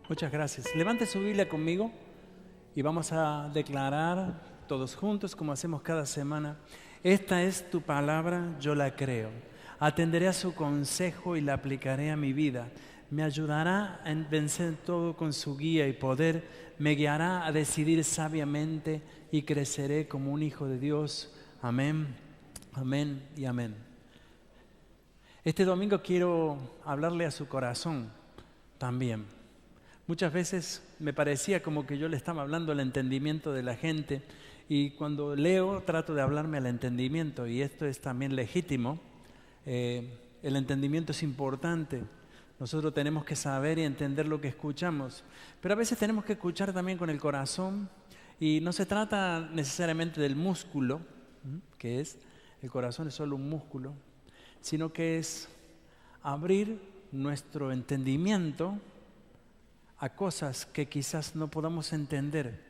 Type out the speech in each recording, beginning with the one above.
Muchas gracias. Levante su Biblia conmigo y vamos a declarar todos juntos, como hacemos cada semana. Esta es tu palabra, yo la creo. Atenderé a su consejo y la aplicaré a mi vida. Me ayudará a vencer todo con su guía y poder. Me guiará a decidir sabiamente y creceré como un hijo de Dios. Amén, amén y amén. Este domingo quiero hablarle a su corazón también. Muchas veces me parecía como que yo le estaba hablando al entendimiento de la gente y cuando leo trato de hablarme al entendimiento y esto es también legítimo. El entendimiento es importante. Nosotros tenemos que saber y entender lo que escuchamos, pero a veces tenemos que escuchar también con el corazón y no se trata necesariamente del músculo, que es, el corazón es solo un músculo, sino que es abrir nuestro entendimiento a cosas que quizás no podamos entender,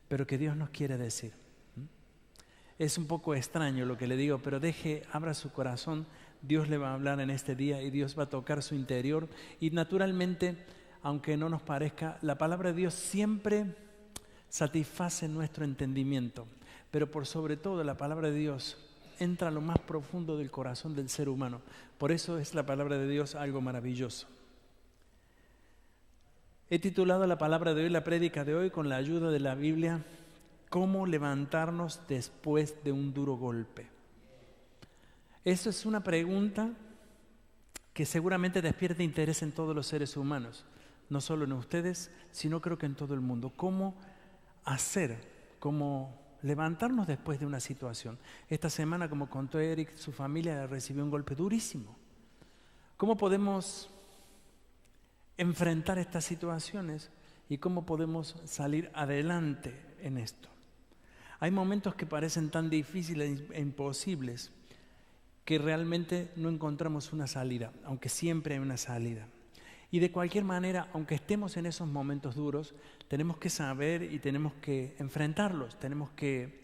pero que Dios nos quiere decir. Es un poco extraño lo que le digo, pero abra su corazón, Dios le va a hablar en este día y Dios va a tocar su interior y naturalmente, aunque no nos parezca, la palabra de Dios siempre satisface nuestro entendimiento, pero por sobre todo la palabra de Dios entra a lo más profundo del corazón del ser humano. Por eso es la palabra de Dios algo maravilloso. He titulado la palabra de hoy, la prédica de hoy, con la ayuda de la Biblia, ¿cómo levantarnos después de un duro golpe? Eso es una pregunta que seguramente despierta interés en todos los seres humanos, no solo en ustedes, sino creo que en todo el mundo. ¿Cómo hacer? ¿Cómo levantarnos después de una situación? Esta semana, como contó Eric, su familia recibió un golpe durísimo. ¿Cómo podemos enfrentar estas situaciones y cómo podemos salir adelante en esto? Hay momentos que parecen tan difíciles e imposibles que realmente no encontramos una salida, aunque siempre hay una salida. Y de cualquier manera, aunque estemos en esos momentos duros, tenemos que saber y tenemos que enfrentarlos, tenemos que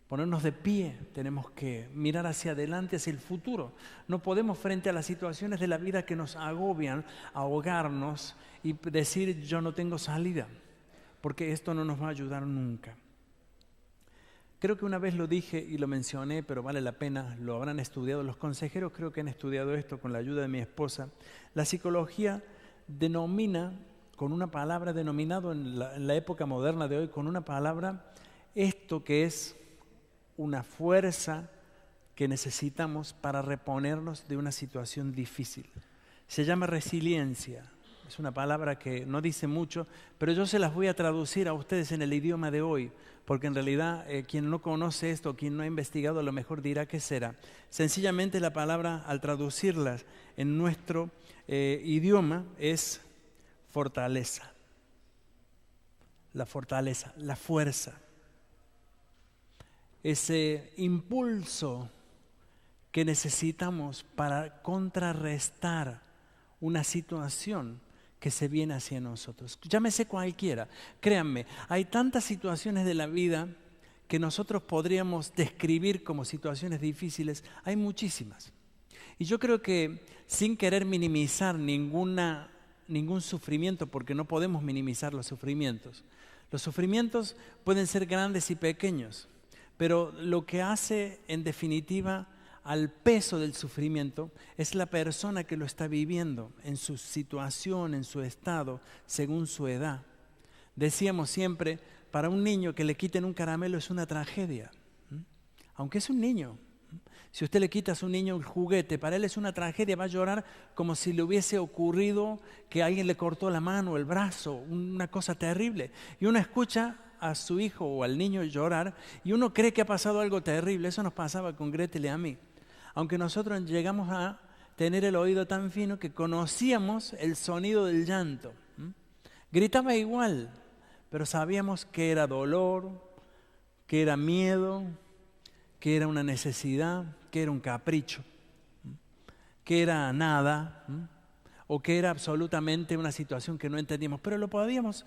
ponernos de pie, tenemos que mirar hacia adelante, hacia el futuro. No podemos, frente a las situaciones de la vida que nos agobian, ahogarnos y decir yo no tengo salida, porque esto no nos va a ayudar nunca. Creo que una vez lo dije y lo mencioné, pero vale la pena, lo habrán estudiado. Los consejeros creo que han estudiado esto con la ayuda de mi esposa. La psicología denomina, con una palabra, denominado en la época moderna de hoy, con una palabra, esto que es una fuerza que necesitamos para reponernos de una situación difícil. Se llama resiliencia. Es una palabra que no dice mucho, pero yo se las voy a traducir a ustedes en el idioma de hoy, porque en realidad quien no conoce esto, quien no ha investigado, a lo mejor dirá qué será. Sencillamente la palabra, al traducirlas en nuestro idioma, es fortaleza. La fortaleza, la fuerza. Ese impulso que necesitamos para contrarrestar una situación que se viene hacia nosotros. Llámese cualquiera, créanme, hay tantas situaciones de la vida que nosotros podríamos describir como situaciones difíciles, hay muchísimas. Y yo creo que sin querer minimizar ningún sufrimiento, porque no podemos minimizar los sufrimientos pueden ser grandes y pequeños, pero lo que hace en definitiva al peso del sufrimiento es la persona que lo está viviendo en su situación, en su estado, según su edad. Decíamos siempre, para un niño que le quiten un caramelo es una tragedia, aunque es un niño. Si usted le quita a su niño un juguete, para él es una tragedia, va a llorar como si le hubiese ocurrido que alguien le cortó la mano o el brazo, una cosa terrible. Y uno escucha a su hijo o al niño llorar y uno cree que ha pasado algo terrible. Eso nos pasaba con Gretel y a mí. Aunque nosotros llegamos a tener el oído tan fino que conocíamos el sonido del llanto. Gritaba igual, pero sabíamos que era dolor, que era miedo, que era una necesidad, que era un capricho, que era nada, o que era absolutamente una situación que no entendíamos, pero lo habíamos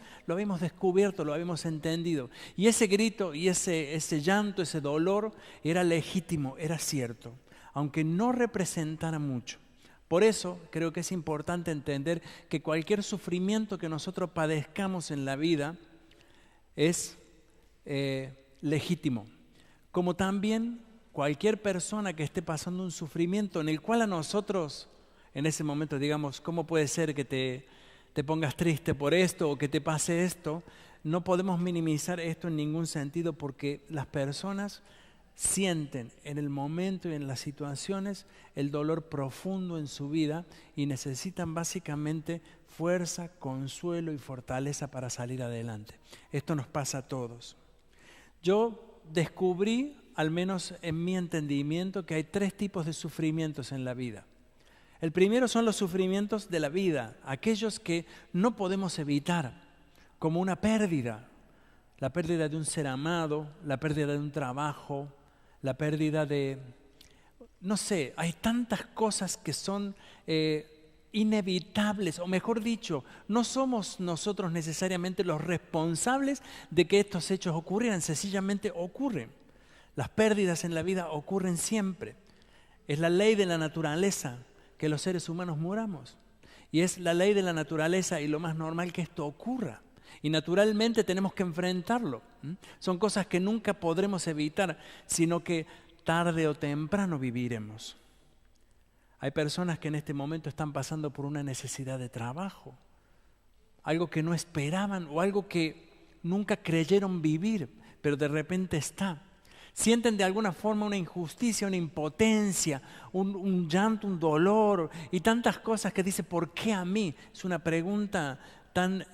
descubierto, lo habíamos entendido. Y ese grito y ese llanto, ese dolor era legítimo, era cierto, aunque no representara mucho, Por eso creo que es importante entender que cualquier sufrimiento que nosotros padezcamos en la vida es legítimo. Como también cualquier persona que esté pasando un sufrimiento en el cual a nosotros en ese momento digamos, ¿cómo puede ser que te pongas triste por esto o que te pase esto? No podemos minimizar esto en ningún sentido porque las personas sienten en el momento y en las situaciones el dolor profundo en su vida y necesitan básicamente fuerza, consuelo y fortaleza para salir adelante. Esto nos pasa a todos. Yo descubrí, al menos en mi entendimiento, que hay 3 tipos de sufrimientos en la vida. El primero son los sufrimientos de la vida, aquellos que no podemos evitar, como una pérdida. La pérdida de un ser amado, la pérdida de un trabajo, la pérdida de, no sé, hay tantas cosas que son inevitables, o mejor dicho, no somos nosotros necesariamente los responsables de que estos hechos ocurrieran, sencillamente ocurren. Las pérdidas en la vida ocurren siempre. Es la ley de la naturaleza que los seres humanos muramos. Y es la ley de la naturaleza y lo más normal que esto ocurra. Y naturalmente tenemos que enfrentarlo. Son cosas que nunca podremos evitar, sino que tarde o temprano viviremos. Hay personas que en este momento están pasando por una necesidad de trabajo, algo que no esperaban o algo que nunca creyeron vivir, pero de repente está. Sienten de alguna forma una injusticia, una impotencia, un llanto, un dolor y tantas cosas que dice, ¿por qué a mí? Es una pregunta tan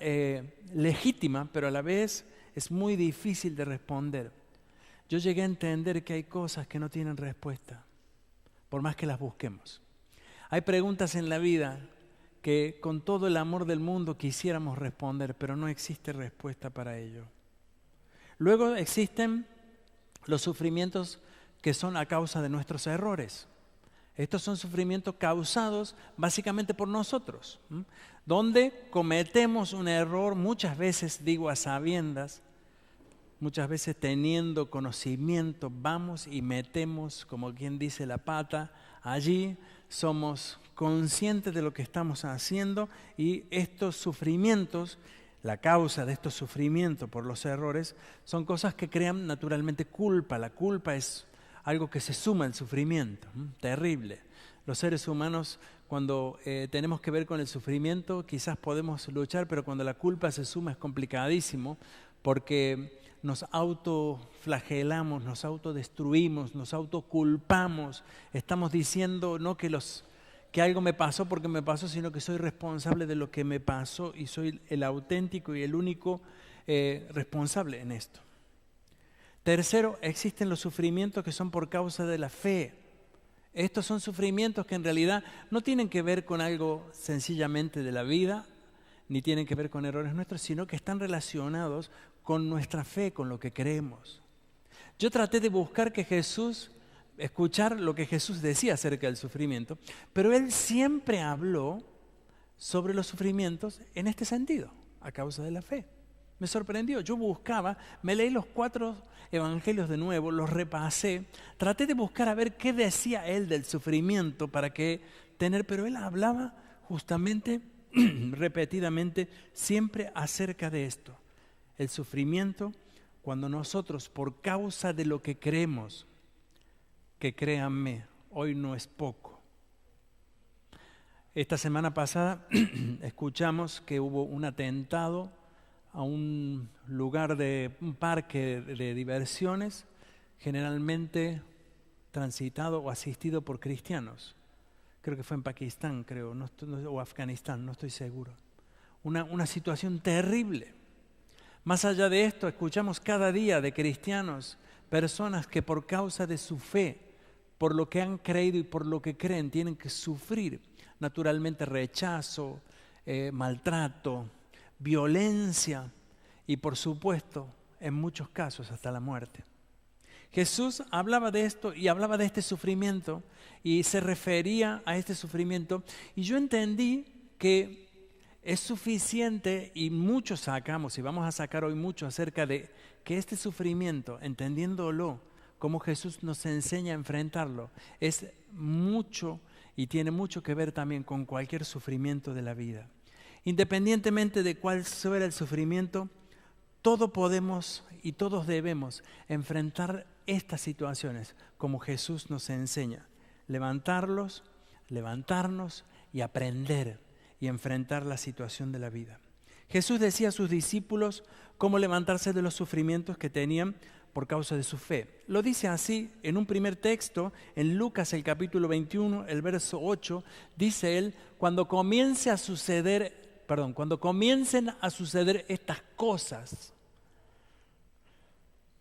legítima, pero a la vez es muy difícil de responder. Yo llegué a entender que hay cosas que no tienen respuesta, por más que las busquemos. Hay preguntas en la vida que con todo el amor del mundo quisiéramos responder, pero no existe respuesta para ello. Luego existen los sufrimientos que son a causa de nuestros errores. Estos son sufrimientos causados básicamente por nosotros, donde cometemos un error, muchas veces digo a sabiendas, muchas veces teniendo conocimiento, vamos y metemos, como quien dice, la pata allí, somos conscientes de lo que estamos haciendo y estos sufrimientos, la causa de estos sufrimientos por los errores, son cosas que crean naturalmente culpa. La culpa es algo que se suma al sufrimiento, terrible. Los seres humanos, cuando tenemos que ver con el sufrimiento, quizás podemos luchar, pero cuando la culpa se suma es complicadísimo, porque nos autoflagelamos, nos autodestruimos, nos autoculpamos. Estamos diciendo no que algo me pasó porque me pasó, sino que soy responsable de lo que me pasó y soy el auténtico y el único responsable en esto. Tercero, existen los sufrimientos que son por causa de la fe. Estos son sufrimientos que en realidad no tienen que ver con algo sencillamente de la vida, ni tienen que ver con errores nuestros, sino que están relacionados con nuestra fe, con lo que creemos. Yo traté de buscar escuchar lo que Jesús decía acerca del sufrimiento, pero Él siempre habló sobre los sufrimientos en este sentido, a causa de la fe. Me sorprendió, yo buscaba, me leí los 4 evangelios de nuevo, los repasé, traté de buscar a ver qué decía Él del sufrimiento pero Él hablaba justamente, repetidamente, siempre acerca de esto. El sufrimiento, cuando nosotros, por causa de lo que creemos, que créanme, hoy no es poco. Esta semana pasada escuchamos que hubo un atentado a un un parque de diversiones, generalmente transitado o asistido por cristianos. Creo que fue en Pakistán, o Afganistán, no estoy seguro. Una situación terrible. Más allá de esto, escuchamos cada día de cristianos, personas que por causa de su fe, por lo que han creído y por lo que creen, tienen que sufrir naturalmente rechazo, maltrato, violencia y por supuesto, en muchos casos, hasta la muerte. Jesús hablaba de esto y hablaba de este sufrimiento y se refería a este sufrimiento y yo entendí que es suficiente y mucho sacamos y vamos a sacar hoy mucho acerca de que este sufrimiento, entendiéndolo como Jesús nos enseña a enfrentarlo, es mucho y tiene mucho que ver también con cualquier sufrimiento de la vida. Independientemente de cuál sea el sufrimiento, todos podemos y todos debemos enfrentar estas situaciones como Jesús nos enseña. Levantarnos y aprender y enfrentar la situación de la vida. Jesús decía a sus discípulos cómo levantarse de los sufrimientos que tenían por causa de su fe. Lo dice así en un primer texto, en Lucas el capítulo 21, el verso 8, dice él, cuando comiencen a suceder estas cosas,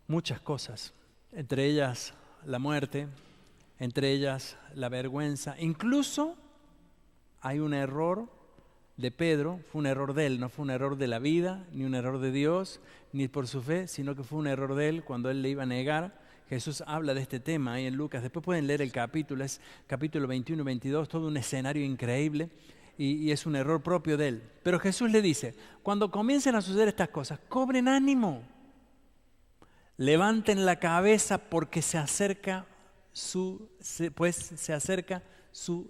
muchas cosas, entre ellas la muerte, entre ellas la vergüenza, incluso hay un error de Pedro, fue un error de él, no fue un error de la vida, ni un error de Dios, ni por su fe, sino que fue un error de él cuando él le iba a negar. Jesús habla de este tema ahí en Lucas, después pueden leer el capítulo, es capítulo 21 y 22, todo un escenario increíble y es un error propio de él. Pero Jesús le dice, cuando comiencen a suceder estas cosas, cobren ánimo, levanten la cabeza porque se acerca su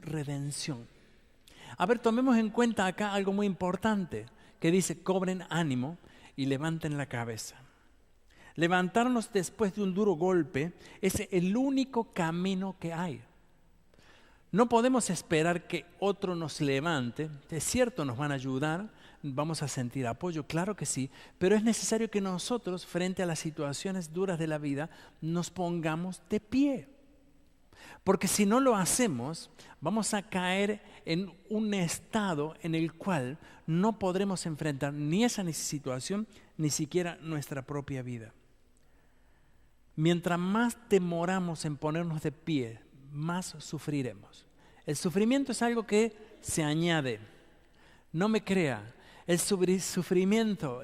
redención. A ver, tomemos en cuenta acá algo muy importante, que dice, cobren ánimo y levanten la cabeza. Levantarnos después de un duro golpe es el único camino que hay. No podemos esperar que otro nos levante. Es cierto, nos van a ayudar, vamos a sentir apoyo, claro que sí, pero es necesario que nosotros, frente a las situaciones duras de la vida, nos pongamos de pie. Porque si no lo hacemos, vamos a caer en un estado en el cual no podremos enfrentar ni esa situación, ni siquiera nuestra propia vida. Mientras más demoramos en ponernos de pie, más sufriremos. El sufrimiento es algo que se añade. No me crea, el sufrimiento,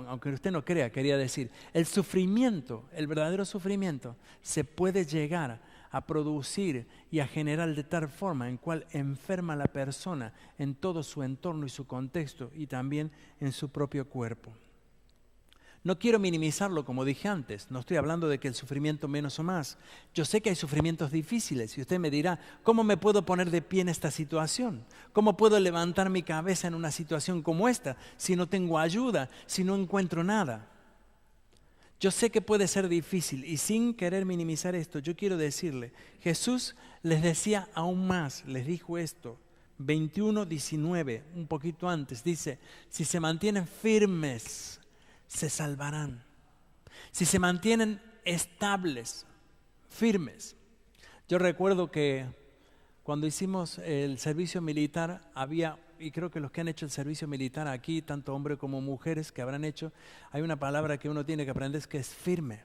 aunque usted no crea, quería decir, el sufrimiento, el verdadero sufrimiento, se puede llegar a producir y a generar de tal forma en cual enferma a la persona en todo su entorno y su contexto y también en su propio cuerpo. No quiero minimizarlo como dije antes, no estoy hablando de que el sufrimiento menos o más. Yo sé que hay sufrimientos difíciles y usted me dirá, ¿cómo me puedo poner de pie en esta situación? ¿Cómo puedo levantar mi cabeza en una situación como esta si no tengo ayuda, si no encuentro nada? Yo sé que puede ser difícil y sin querer minimizar esto, yo quiero decirle, Jesús les decía aún más, les dijo esto, 21:19, un poquito antes, dice, si se mantienen firmes, se salvarán. Si se mantienen estables, firmes. Yo recuerdo que cuando hicimos el servicio militar había, y creo que los que han hecho el servicio militar aquí, tanto hombres como mujeres que habrán hecho, hay una palabra que uno tiene que aprender que es firme.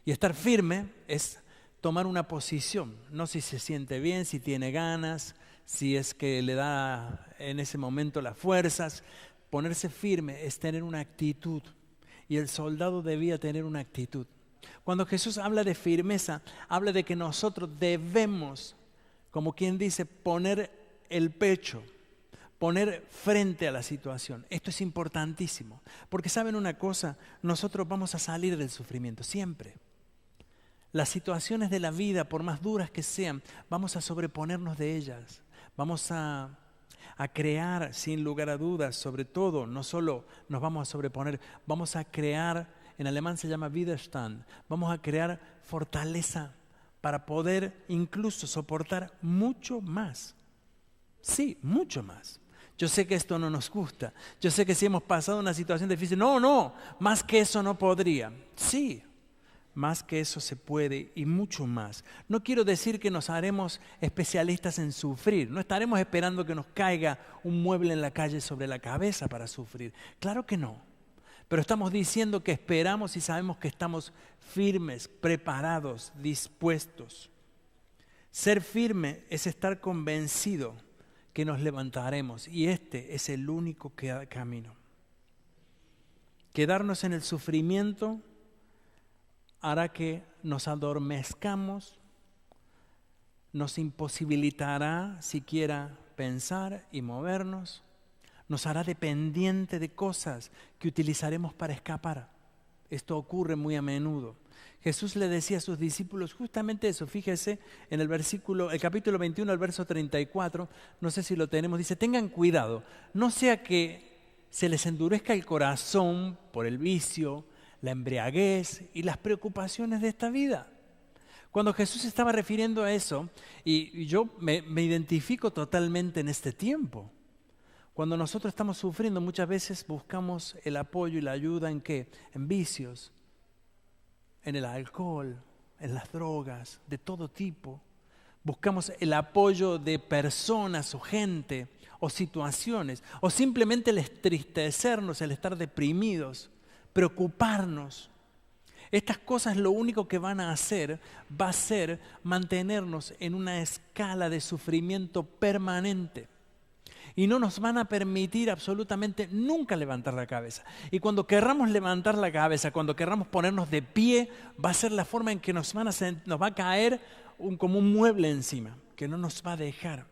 Y estar firme es tomar una posición, no si se siente bien, si tiene ganas, si es que le da en ese momento las fuerzas. Ponerse firme es tener una actitud y el soldado debía tener una actitud. Cuando Jesús habla de firmeza, habla de que nosotros debemos, como quien dice, poner el pecho, poner frente a la situación. Esto es importantísimo, porque saben una cosa, nosotros vamos a salir del sufrimiento siempre. Las situaciones de la vida, por más duras que sean, vamos a sobreponernos de ellas, vamos a crear sin lugar a dudas, sobre todo, no solo nos vamos a sobreponer, vamos a crear, en alemán se llama Widerstand, vamos a crear fortaleza para poder incluso soportar mucho más. Sí, mucho más. Yo sé que esto no nos gusta, yo sé que si hemos pasado una situación difícil, no, más que eso no podría. Sí, más que eso se puede y mucho más. No quiero decir que nos haremos especialistas en sufrir. No estaremos esperando que nos caiga un mueble en la calle sobre la cabeza para sufrir. Claro que no. Pero estamos diciendo que esperamos y sabemos que estamos firmes, preparados, dispuestos. Ser firme es estar convencido que nos levantaremos y este es el único camino. Quedarnos en el sufrimiento hará que nos adormezcamos, nos imposibilitará siquiera pensar y movernos, nos hará dependiente de cosas que utilizaremos para escapar. Esto ocurre muy a menudo. Jesús le decía a sus discípulos justamente eso. Fíjese en el capítulo 21, el verso 34, no sé si lo tenemos, dice: tengan cuidado, no sea que se les endurezca el corazón por el vicio, la embriaguez y las preocupaciones de esta vida. Cuando Jesús estaba refiriendo a eso, y yo me identifico totalmente en este tiempo. Cuando nosotros estamos sufriendo, muchas veces buscamos el apoyo y la ayuda ¿en qué? En vicios, en el alcohol, en las drogas, de todo tipo. Buscamos el apoyo de personas o gente o situaciones, o simplemente el entristecernos, el estar deprimidos, preocuparnos. Estas cosas lo único que van a hacer va a ser mantenernos en una escala de sufrimiento permanente. Y no nos van a permitir absolutamente nunca levantar la cabeza. Y cuando querramos levantar la cabeza, cuando querramos ponernos de pie, va a ser la forma en que nos va a caer como un mueble encima, que no nos va a dejar.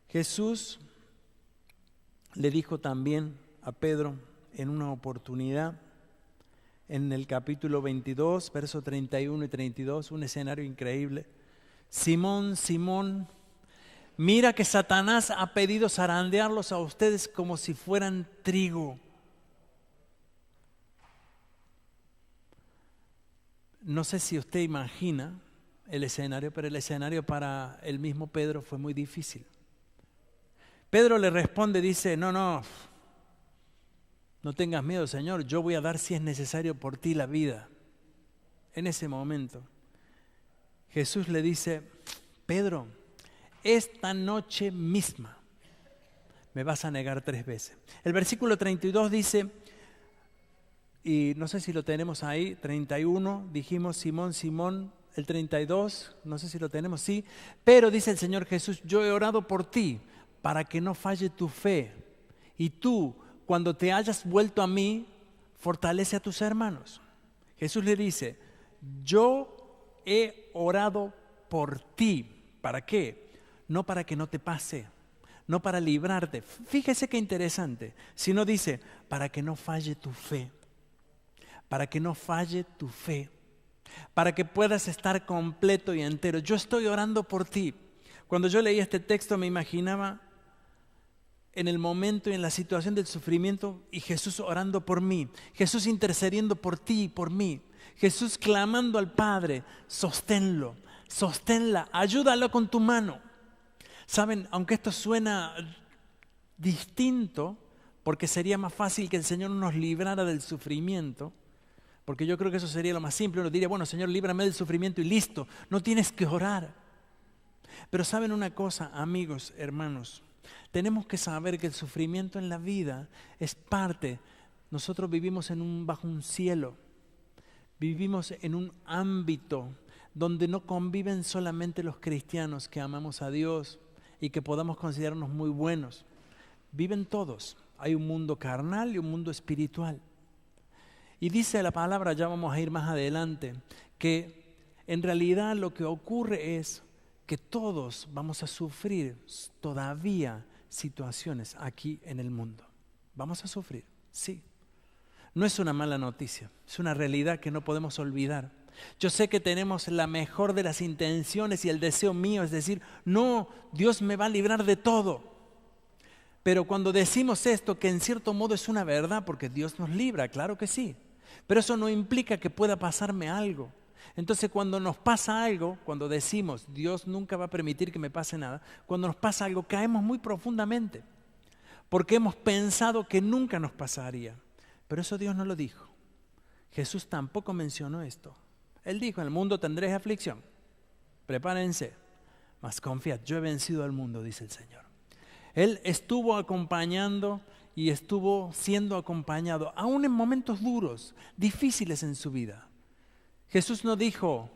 Jesús le dijo también a Pedro en una oportunidad, en el capítulo 22, versos 31 y 32, un escenario increíble. Simón, Simón, mira que Satanás ha pedido zarandearlos a ustedes como si fueran trigo. No sé si usted imagina el escenario, pero el escenario para el mismo Pedro fue muy difícil. Pedro le responde, dice: no tengas miedo, Señor, yo voy a dar si es necesario por ti la vida. En ese momento, Jesús le dice: Pedro, esta noche misma me vas a negar 3 veces. El versículo 32 dice, y no sé si lo tenemos ahí, 31, dijimos Simón, Simón, el 32, no sé si lo tenemos, sí. Pero dice el Señor Jesús: yo he orado por ti para que no falle tu fe. Y tú, cuando te hayas vuelto a mí, fortalece a tus hermanos. Jesús le dice: yo he orado por ti. ¿Para qué? No para que no te pase, no para librarte. Fíjese qué interesante. Sino dice, para que no falle tu fe. Para que no falle tu fe. Para que puedas estar completo y entero. Yo estoy orando por ti. Cuando yo leía este texto me imaginaba en el momento y en la situación del sufrimiento y Jesús orando por mí. Jesús intercediendo por ti y por mí. Jesús clamando al Padre: sosténlo, sosténla, ayúdalo con tu mano. Saben, aunque esto suena distinto, porque sería más fácil que el Señor nos librara del sufrimiento, porque yo creo que eso sería lo más simple. Uno diría: bueno, Señor, líbrame del sufrimiento y listo, no tienes que orar. Pero saben una cosa, amigos, hermanos, tenemos que saber que el sufrimiento en la vida es parte. Nosotros vivimos bajo un cielo, vivimos en un ámbito donde no conviven solamente los cristianos que amamos a Dios y que podamos considerarnos muy buenos. Viven todos. Hay un mundo carnal y un mundo espiritual. Y dice la palabra, ya vamos a ir más adelante, que en realidad lo que ocurre es que todos vamos a sufrir todavía situaciones aquí en el mundo. Vamos a sufrir, sí. No es una mala noticia, es una realidad que no podemos olvidar. Yo sé que tenemos la mejor de las intenciones y el deseo mío es decir: no, Dios me va a librar de todo. Pero cuando decimos esto, que en cierto modo es una verdad, porque Dios nos libra, claro que sí. Pero eso no implica que pueda pasarme algo. Entonces cuando nos pasa algo, cuando decimos Dios nunca va a permitir que me pase nada, cuando nos pasa algo caemos muy profundamente, porque hemos pensado que nunca nos pasaría. Pero eso Dios no lo dijo. Jesús tampoco mencionó esto. Él dijo: en el mundo tendréis aflicción, prepárense, mas confiad, yo he vencido al mundo, dice el Señor. Él estuvo acompañando y estuvo siendo acompañado, aún en momentos duros, difíciles en su vida. Jesús no dijo: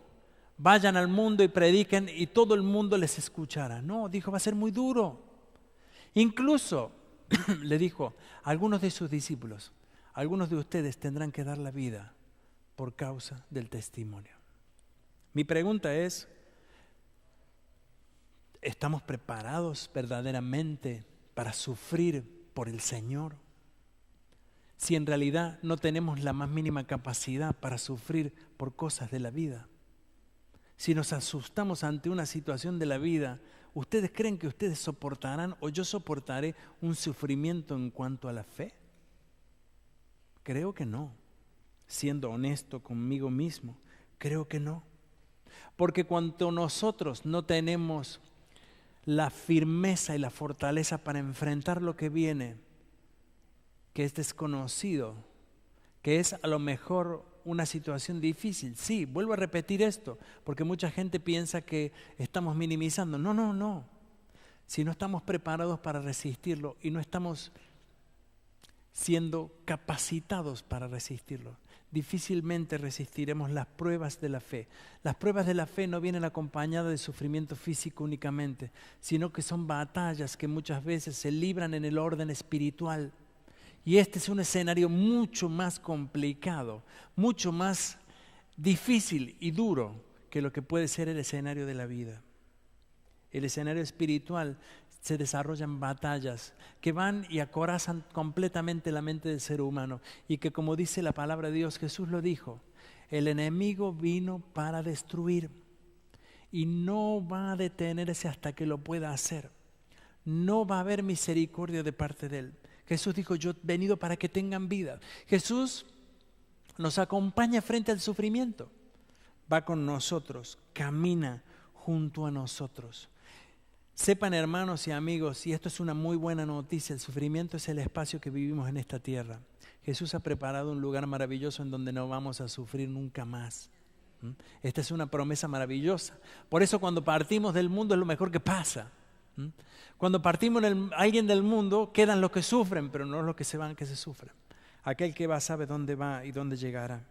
vayan al mundo y prediquen y todo el mundo les escuchará. No, dijo: va a ser muy duro. Incluso le dijo a algunos de sus discípulos: algunos de ustedes tendrán que dar la vida por causa del testimonio. Mi pregunta es: ¿estamos preparados verdaderamente para sufrir por el Señor? si en realidad no tenemos la más mínima capacidad para sufrir por cosas de la vida? Si nos asustamos ante una situación de la vida, ¿ustedes creen que ustedes soportarán o yo soportaré un sufrimiento en cuanto a la fe? Creo que no. Siendo honesto conmigo mismo, creo que no. Porque cuando nosotros no tenemos la firmeza y la fortaleza para enfrentar lo que viene, que es desconocido, que es a lo mejor una situación difícil. Sí, vuelvo a repetir esto, porque mucha gente piensa que estamos minimizando. No, no, no. Si no estamos preparados para resistirlo y no estamos siendo capacitados para resistirlo, difícilmente resistiremos las pruebas de la fe. Las pruebas de la fe no vienen acompañadas de sufrimiento físico únicamente, sino que son batallas que muchas veces se libran en el orden espiritual. Y este es un escenario mucho más complicado, mucho más difícil y duro que lo que puede ser el escenario de la vida. El escenario espiritual se desarrollan batallas que van y acorazan completamente la mente del ser humano y que, como dice la palabra de Dios, Jesús lo dijo, el enemigo vino para destruir y no va a detenerse hasta que lo pueda hacer. No va a haber misericordia de parte de él. Jesús dijo, yo he venido para que tengan vida. Jesús nos acompaña frente al sufrimiento. Va con nosotros, camina junto a nosotros. Sepan, hermanos y amigos, y esto es una muy buena noticia, el sufrimiento es el espacio que vivimos en esta tierra. Jesús ha preparado un lugar maravilloso en donde no vamos a sufrir nunca más. Esta es una promesa maravillosa. Por eso cuando partimos del mundo es lo mejor que pasa. Cuando partimos alguien del mundo, quedan los que sufren, pero no los que se van, que se sufren. Aquel que va sabe dónde va y dónde llegará.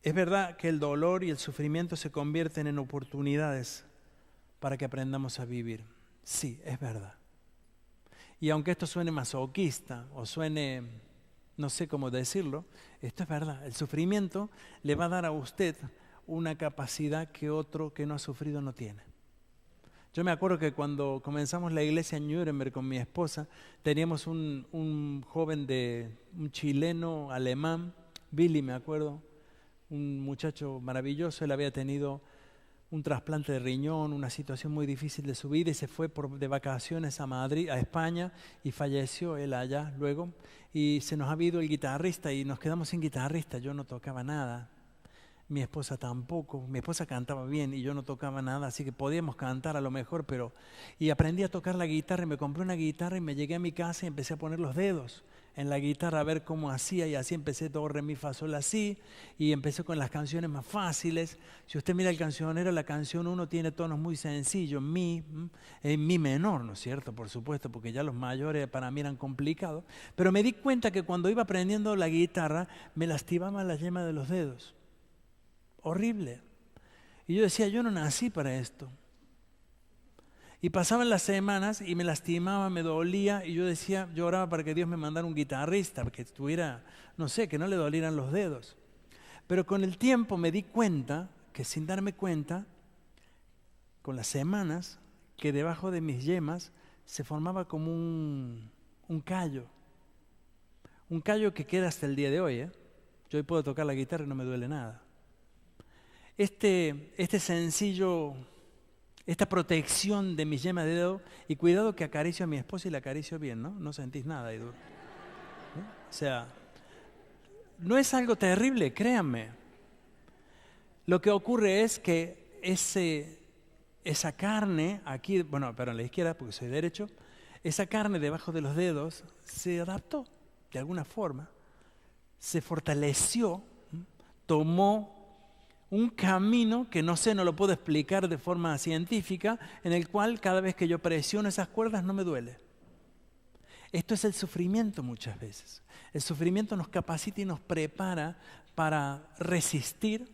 Es verdad que el dolor y el sufrimiento se convierten en oportunidades para que aprendamos a vivir. Sí, es verdad. Y aunque esto suene masoquista o suene, no sé cómo decirlo, esto es verdad. El sufrimiento le va a dar a usted una capacidad que otro que no ha sufrido no tiene. Yo me acuerdo que cuando comenzamos la iglesia en Nuremberg con mi esposa, teníamos un joven un chileno alemán, Billy me acuerdo, un muchacho maravilloso. Él había tenido un trasplante de riñón, una situación muy difícil de su vida y se fue de vacaciones a Madrid, a España, y falleció él allá luego. Y se nos ha ido el guitarrista y nos quedamos sin guitarrista. Yo no tocaba nada. Mi esposa tampoco. Mi esposa cantaba bien y yo no tocaba nada, así que podíamos cantar a lo mejor, pero... Y aprendí a tocar la guitarra y me compré una guitarra y me llegué a mi casa y empecé a poner los dedos en la guitarra a ver cómo hacía y así empecé do, re, mi, fa, sol, así, y empecé con las canciones más fáciles. Si usted mira el cancionero, la canción 1 tiene tonos muy sencillos, mi, en mi menor, ¿no es cierto? Por supuesto, porque ya los mayores para mí eran complicados, pero me di cuenta que cuando iba aprendiendo la guitarra me lastimaba la yema de los dedos. Horrible. Y yo decía, yo no nací para esto. Y pasaban las semanas y me lastimaba, me dolía, y yo decía, yo oraba para que Dios me mandara un guitarrista, para que estuviera, no sé, que no le dolieran los dedos. Pero con el tiempo me di cuenta, que sin darme cuenta, con las semanas, que debajo de mis yemas se formaba como un callo. Un callo que queda hasta el día de hoy, Yo hoy puedo tocar la guitarra y no me duele nada. Este sencillo, esta protección de mis yemas de dedo, y cuidado que acaricio a mi esposa y la acaricio bien, ¿no? No sentís nada ahí duro. O sea, no es algo terrible, créanme. Lo que ocurre es que esa carne aquí, bueno, pero en la izquierda, porque soy derecho, esa carne debajo de los dedos se adaptó de alguna forma, se fortaleció, tomó un camino que no sé, no lo puedo explicar de forma científica, en el cual cada vez que yo presiono esas cuerdas no me duele. Esto es el sufrimiento muchas veces. El sufrimiento nos capacita y nos prepara para resistir.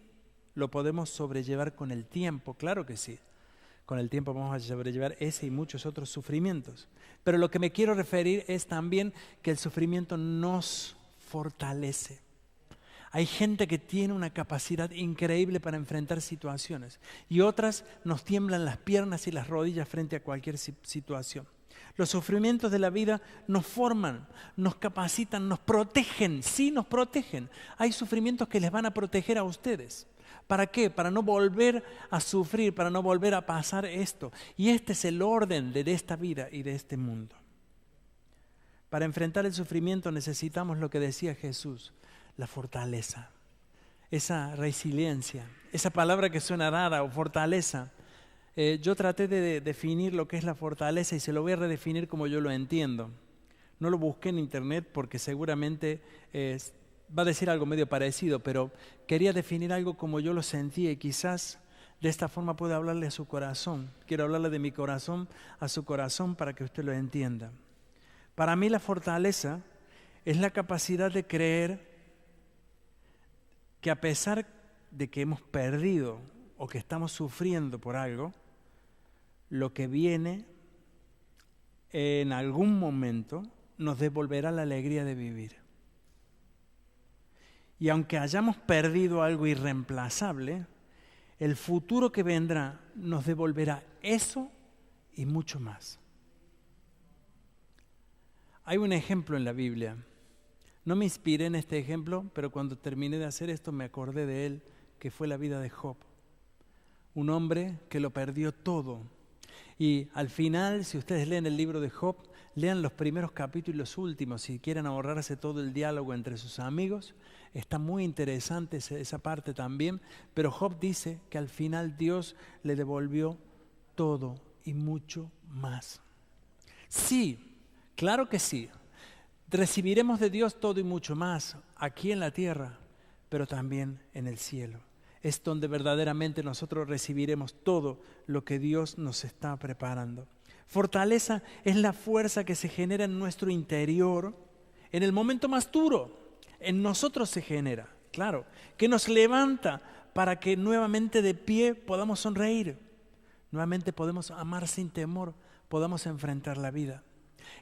Lo podemos sobrellevar con el tiempo, claro que sí. Con el tiempo vamos a sobrellevar ese y muchos otros sufrimientos. Pero lo que me quiero referir es también que el sufrimiento nos fortalece. Hay gente que tiene una capacidad increíble para enfrentar situaciones y otras nos tiemblan las piernas y las rodillas frente a cualquier situación. Los sufrimientos de la vida nos forman, nos capacitan, nos protegen. Sí, nos protegen. Hay sufrimientos que les van a proteger a ustedes. ¿Para qué? Para no volver a sufrir, para no volver a pasar esto. Y este es el orden de esta vida y de este mundo. Para enfrentar el sufrimiento necesitamos lo que decía Jesús, la fortaleza, esa resiliencia, esa palabra que suena rara o fortaleza. Yo traté de definir lo que es la fortaleza y se lo voy a redefinir como yo lo entiendo. No lo busqué en internet porque seguramente va a decir algo medio parecido, pero quería definir algo como yo lo sentía y quizás de esta forma pueda hablarle a su corazón. Quiero hablarle de mi corazón a su corazón para que usted lo entienda. Para mí la fortaleza es la capacidad de creer que a pesar de que hemos perdido o que estamos sufriendo por algo, lo que viene en algún momento nos devolverá la alegría de vivir. Y aunque hayamos perdido algo irreemplazable, el futuro que vendrá nos devolverá eso y mucho más. Hay un ejemplo en la Biblia. No me inspiré en este ejemplo, pero cuando terminé de hacer esto me acordé de él, que fue la vida de Job. Un hombre que lo perdió todo. Y al final, si ustedes leen el libro de Job, lean los primeros capítulos y los últimos, si quieren ahorrarse todo el diálogo entre sus amigos. Está muy interesante esa parte también, pero Job dice que al final Dios le devolvió todo y mucho más. Sí, claro que sí. Recibiremos de Dios todo y mucho más aquí en la tierra, pero también en el cielo. Es donde verdaderamente nosotros recibiremos todo lo que Dios nos está preparando. Fortaleza es la fuerza que se genera en nuestro interior en el momento más duro. En nosotros se genera, claro, que nos levanta para que nuevamente de pie podamos sonreír. Nuevamente podemos amar sin temor, podamos enfrentar la vida.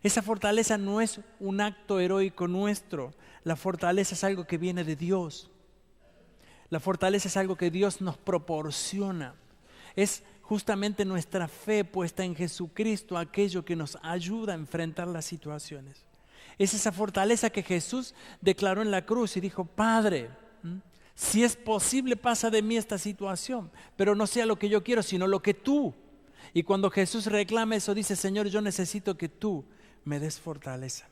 Esa fortaleza no es un acto heroico nuestro. La fortaleza es algo que viene de Dios. La fortaleza es algo que Dios nos proporciona. Es justamente nuestra fe puesta en Jesucristo, aquello que nos ayuda a enfrentar las situaciones. Es esa fortaleza que Jesús declaró en la cruz y dijo: Padre, si es posible, pasa de mí esta situación, pero no sea lo que yo quiero, sino lo que tú. Y cuando Jesús reclama eso, dice: Señor, yo necesito que tú me des fortaleza.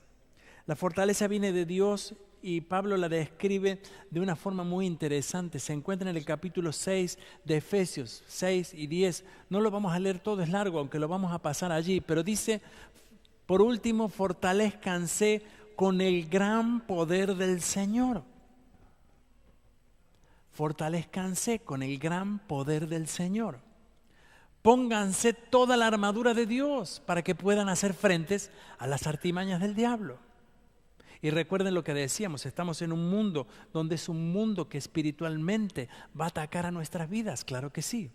La fortaleza viene de Dios y Pablo la describe de una forma muy interesante. Se encuentra en el capítulo 6 de Efesios, 6 y 10. No lo vamos a leer todo, es largo, aunque lo vamos a pasar allí. Pero dice, por último, fortalezcanse con el gran poder del Señor. Fortalezcanse con el gran poder del Señor. Pónganse toda la armadura de Dios para que puedan hacer frentes a las artimañas del diablo. Y recuerden lo que decíamos, estamos en un mundo donde es un mundo que espiritualmente va a atacar a nuestras vidas, claro que sí.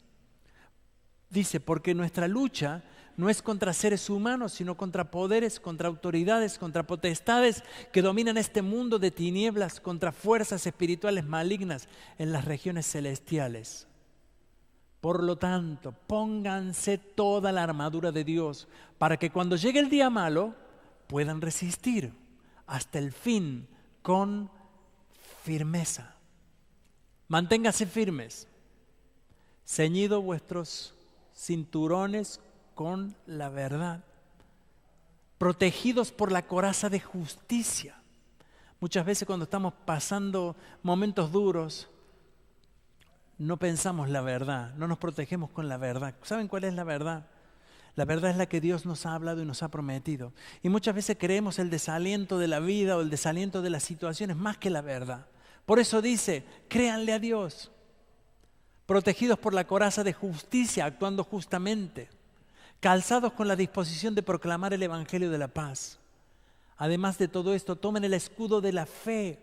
Dice, porque nuestra lucha no es contra seres humanos, sino contra poderes, contra autoridades, contra potestades que dominan este mundo de tinieblas, contra fuerzas espirituales malignas en las regiones celestiales. Por lo tanto, pónganse toda la armadura de Dios para que cuando llegue el día malo puedan resistir hasta el fin con firmeza. Manténganse firmes, ceñidos vuestros cinturones con la verdad, protegidos por la coraza de justicia. Muchas veces cuando estamos pasando momentos duros, no pensamos la verdad, no nos protegemos con la verdad. ¿Saben cuál es la verdad? La verdad es la que Dios nos ha hablado y nos ha prometido. Y muchas veces creemos el desaliento de la vida o el desaliento de las situaciones más que la verdad. Por eso dice, créanle a Dios, protegidos por la coraza de justicia, actuando justamente, calzados con la disposición de proclamar el evangelio de la paz. Además de todo esto, tomen el escudo de la fe,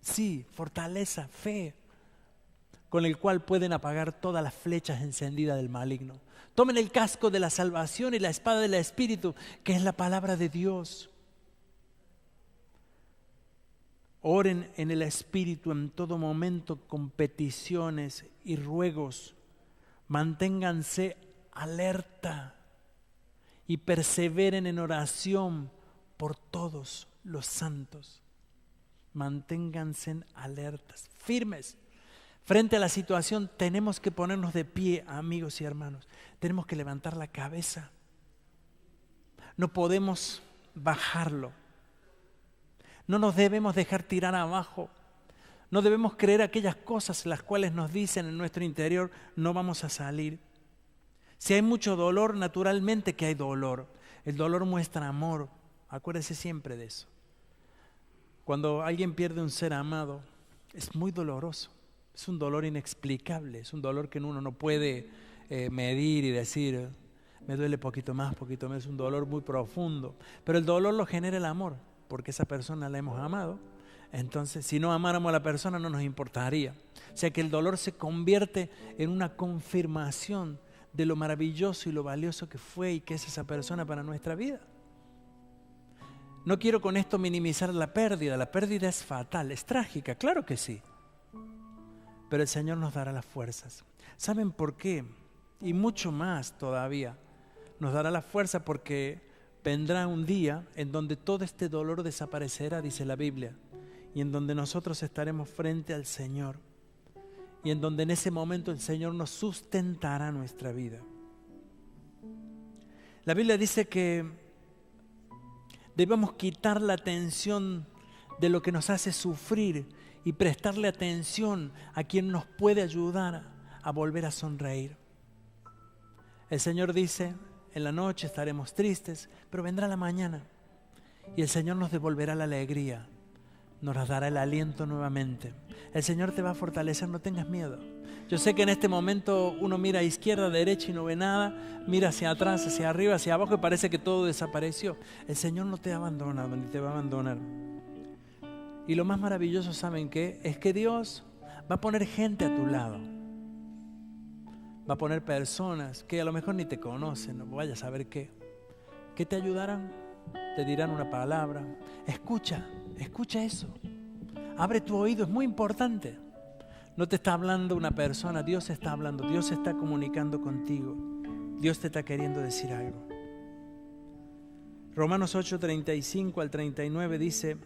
sí, fortaleza, fe, con el cual pueden apagar todas las flechas encendidas del maligno. Tomen el casco de la salvación y la espada del Espíritu, que es la palabra de Dios. Oren en el Espíritu en todo momento con peticiones y ruegos. Manténganse alerta y perseveren en oración por todos los santos. Manténganse alertas, firmes. Frente a la situación tenemos que ponernos de pie, amigos y hermanos. Tenemos que levantar la cabeza. No podemos bajarlo. No nos debemos dejar tirar abajo. No debemos creer aquellas cosas las cuales nos dicen en nuestro interior, no vamos a salir. Si hay mucho dolor, naturalmente que hay dolor. El dolor muestra amor. Acuérdese siempre de eso. Cuando alguien pierde un ser amado, es muy doloroso. Es un dolor inexplicable. Es un dolor que uno no puede medir y decir, me duele poquito más. Es un dolor muy profundo. Pero el dolor lo genera el amor, porque esa persona la hemos amado. Entonces, si no amáramos a la persona, no nos importaría. O sea que el dolor se convierte en una confirmación de lo maravilloso y lo valioso que fue y que es esa persona para nuestra vida. No quiero con esto minimizar la pérdida es fatal, es trágica, claro que sí. Pero el Señor nos dará las fuerzas. ¿Saben por qué? Y mucho más todavía. Nos dará la fuerza porque vendrá un día en donde todo este dolor desaparecerá, dice la Biblia, y en donde nosotros estaremos frente al Señor, y en donde en ese momento el Señor nos sustentará nuestra vida. La Biblia dice que debemos quitar la atención de lo que nos hace sufrir y prestarle atención a quien nos puede ayudar a volver a sonreír. El Señor dice, en la noche estaremos tristes, pero vendrá la mañana y el Señor nos devolverá la alegría, nos dará el aliento nuevamente. El Señor te va a fortalecer, no tengas miedo. Yo sé que en este momento uno mira a izquierda, a derecha y no ve nada, mira hacia atrás, hacia arriba, hacia abajo y parece que todo desapareció. El Señor no te ha abandonado ni te va a abandonar. Y lo más maravilloso, ¿saben qué? Es que Dios va a poner gente a tu lado. Va a poner personas que a lo mejor ni te conocen, no vayas a saber qué. ¿Qué te ayudarán? Te dirán una palabra. Escucha eso. Abre tu oído, es muy importante. No te está hablando una persona, Dios está hablando, Dios está comunicando contigo. Dios te está queriendo decir algo. Romanos 8, 35 al 39 dice: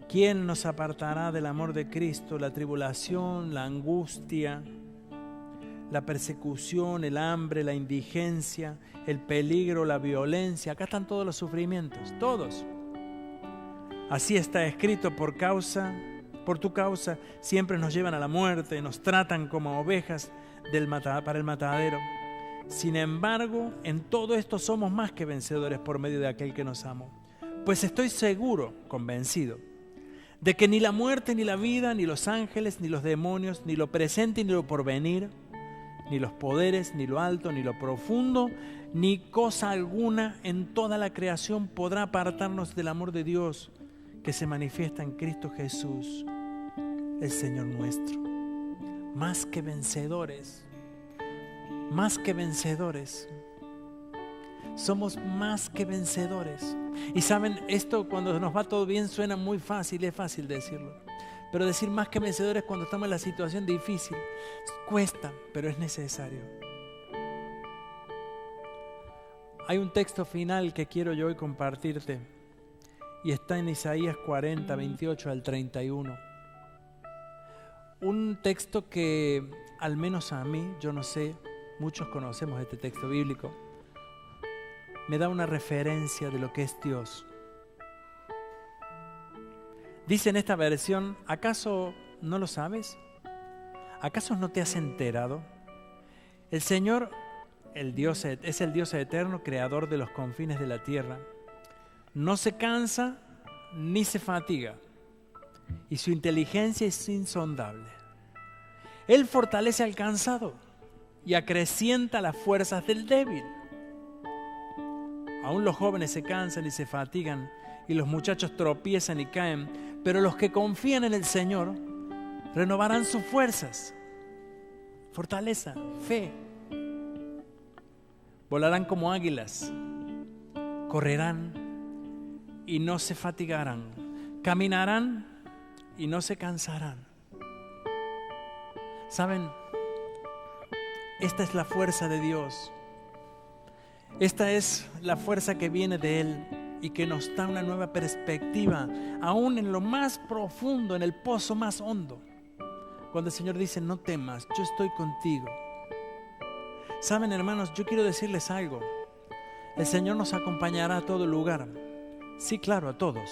¿quién nos apartará del amor de Cristo? La tribulación, la angustia, la persecución, el hambre, la indigencia, el peligro, la violencia. Acá están todos los sufrimientos, todos. Así está escrito, por tu causa, siempre nos llevan a la muerte, nos tratan como ovejas para el matadero. Sin embargo, en todo esto somos más que vencedores por medio de aquel que nos amó. Pues estoy seguro, convencido, de que ni la muerte, ni la vida, ni los ángeles, ni los demonios, ni lo presente, ni lo porvenir, ni los poderes, ni lo alto, ni lo profundo, ni cosa alguna en toda la creación podrá apartarnos del amor de Dios que se manifiesta en Cristo Jesús, el Señor nuestro. Más que vencedores, más que vencedores. Somos más que vencedores. Y saben, esto cuando nos va todo bien suena muy fácil, es fácil decirlo. Pero decir más que vencedores cuando estamos en la situación difícil cuesta, pero es necesario. Hay un texto final que quiero yo hoy compartirte y está en Isaías 40, 28 al 31. Un texto que al menos a mí, yo no sé, muchos conocemos este texto bíblico, me da una referencia de lo que es Dios. Dice en esta versión: ¿acaso no lo sabes? ¿Acaso no te has enterado? El Señor, el Dios, es el Dios eterno, creador de los confines de la tierra. No se cansa ni se fatiga, y su inteligencia es insondable. Él fortalece al cansado y acrecienta las fuerzas del débil. Aún los jóvenes se cansan y se fatigan, y los muchachos tropiezan y caen, pero los que confían en el Señor renovarán sus fuerzas. Fortaleza, fe. Volarán como águilas, correrán y no se fatigarán, caminarán y no se cansarán. ¿Saben? Esta es la fuerza de Dios. Esta es la fuerza que viene de Él y que nos da una nueva perspectiva, aún en lo más profundo, en el pozo más hondo. Cuando el Señor dice, no temas, yo estoy contigo. Saben, hermanos, yo quiero decirles algo. El Señor nos acompañará a todo lugar. Sí, claro, a todos.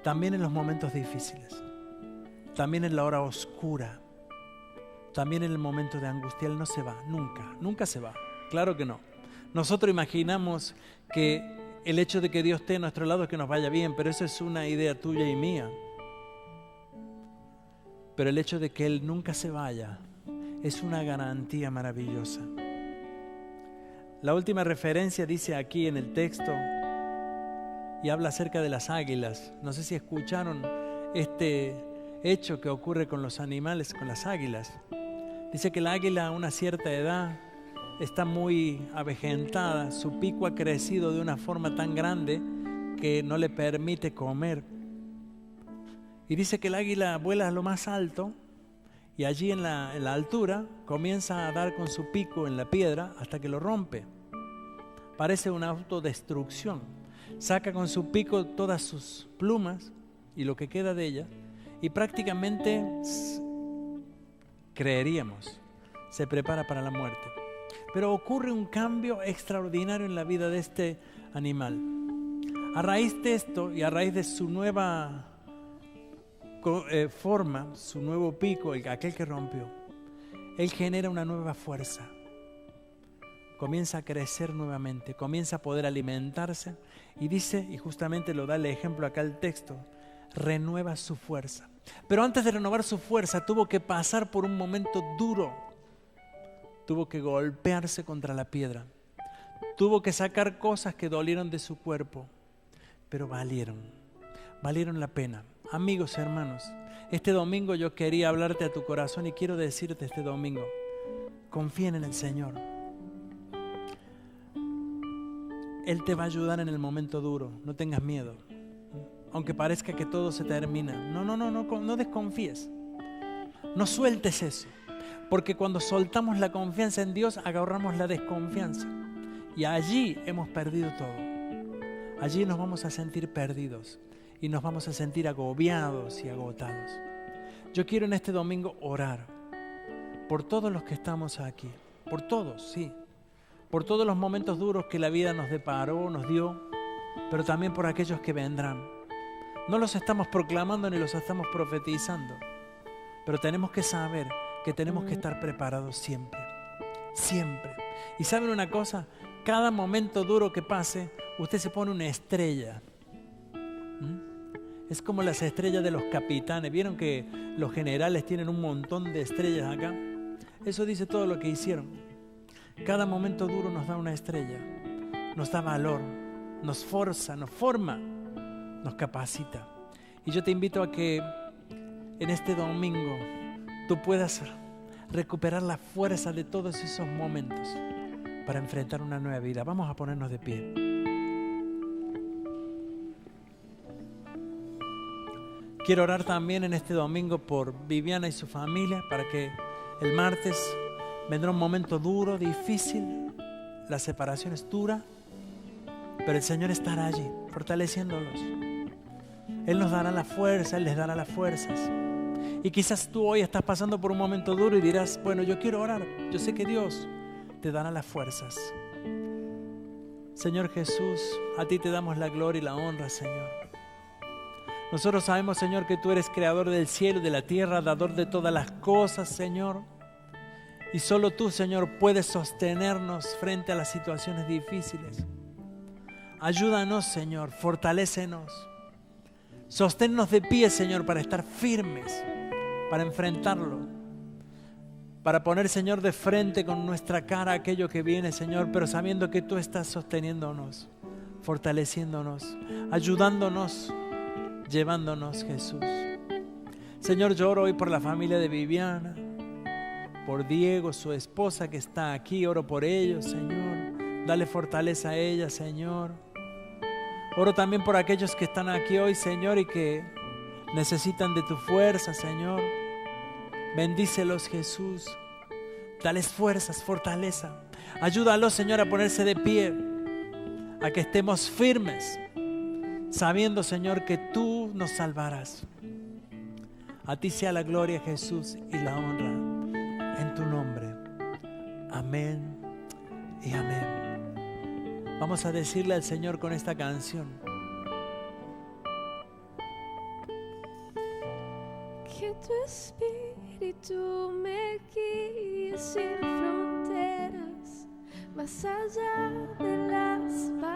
También en los momentos difíciles. También en la hora oscura. También en el momento de angustia. Él no se va, nunca se va. Claro que no. Nosotros imaginamos que el hecho de que Dios esté a nuestro lado es que nos vaya bien, pero eso es una idea tuya y mía. Pero el hecho de que Él nunca se vaya es una garantía maravillosa. La última referencia dice aquí en el texto y habla acerca de las águilas. No sé si escucharon este hecho que ocurre con los animales, con las águilas. Dice que la águila a una cierta edad está muy avejentada, su pico ha crecido de una forma tan grande que no le permite comer. Y dice que el águila vuela a lo más alto y allí en la altura comienza a dar con su pico en la piedra hasta que lo rompe. Parece una autodestrucción. Saca con su pico todas sus plumas y lo que queda de ella y prácticamente, creeríamos, se prepara para la muerte. Pero ocurre un cambio extraordinario en la vida de este animal. A raíz de esto y a raíz de su nueva forma, su nuevo pico, aquel que rompió, él genera una nueva fuerza. Comienza a crecer nuevamente, comienza a poder alimentarse y dice, y justamente lo da el ejemplo acá el texto, renueva su fuerza. Pero antes de renovar su fuerza tuvo que pasar por un momento duro. Tuvo que golpearse contra la piedra. Tuvo que sacar cosas que dolieron de su cuerpo, pero valieron la pena. Amigos, hermanos, este domingo yo quería hablarte a tu corazón y quiero decirte este domingo, confíen en el Señor. Él te va a ayudar en el momento duro, no tengas miedo. Aunque parezca que todo se termina, no desconfíes. No sueltes eso. Porque cuando soltamos la confianza en Dios, agarramos la desconfianza. Y allí hemos perdido todo. Allí nos vamos a sentir perdidos. Y nos vamos a sentir agobiados y agotados. Yo quiero en este domingo orar. Por todos los que estamos aquí. Por todos, sí. Por todos los momentos duros que la vida nos deparó, nos dio. Pero también por aquellos que vendrán. No los estamos proclamando ni los estamos profetizando. Pero tenemos que saber que tenemos que estar preparados siempre, siempre. Y ¿saben una cosa? Cada momento duro que pase, usted se pone una estrella. Es como las estrellas de los capitanes. ¿Vieron que los generales tienen un montón de estrellas acá? Eso dice todo lo que hicieron. Cada momento duro nos da una estrella, nos da valor, nos forza, nos forma, nos capacita. Y yo te invito a que en este domingo tú puedas recuperar la fuerza de todos esos momentos para enfrentar una nueva vida. Vamos a ponernos de pie. Quiero orar también en este domingo por Viviana y su familia, para que el martes vendrá un momento duro, difícil, la separación es dura, pero el Señor estará allí, fortaleciéndolos. Él nos dará la fuerza, Él les dará las fuerzas. Y quizás tú hoy estás pasando por un momento duro y dirás, bueno, yo quiero orar. Yo sé que Dios te dará las fuerzas. Señor Jesús, a ti te damos la gloria y la honra, Señor. Nosotros sabemos, Señor, que tú eres creador del cielo y de la tierra, dador de todas las cosas, Señor. Y solo tú, Señor, puedes sostenernos frente a las situaciones difíciles. Ayúdanos, Señor, fortalécenos. Sosténnos de pie, Señor, para estar firmes, para enfrentarlo, para poner, Señor, de frente con nuestra cara aquello que viene, Señor, pero sabiendo que tú estás sosteniéndonos, fortaleciéndonos, ayudándonos, llevándonos, Jesús. Señor, yo oro hoy por la familia de Viviana, por Diego, su esposa que está aquí, oro por ellos, Señor. Dale fortaleza a ella, Señor. Oro también por aquellos que están aquí hoy, Señor, y que necesitan de tu fuerza, Señor. Bendícelos, Jesús. Dales fuerzas, fortaleza. Ayúdalos, Señor, a ponerse de pie, a que estemos firmes, sabiendo, Señor, que tú nos salvarás. A ti sea la gloria, Jesús, y la honra en tu nombre. Amén y amén. Vamos a decirle al Señor con esta canción. Que tu espíritu me guíe sin fronteras, más allá de las paredes.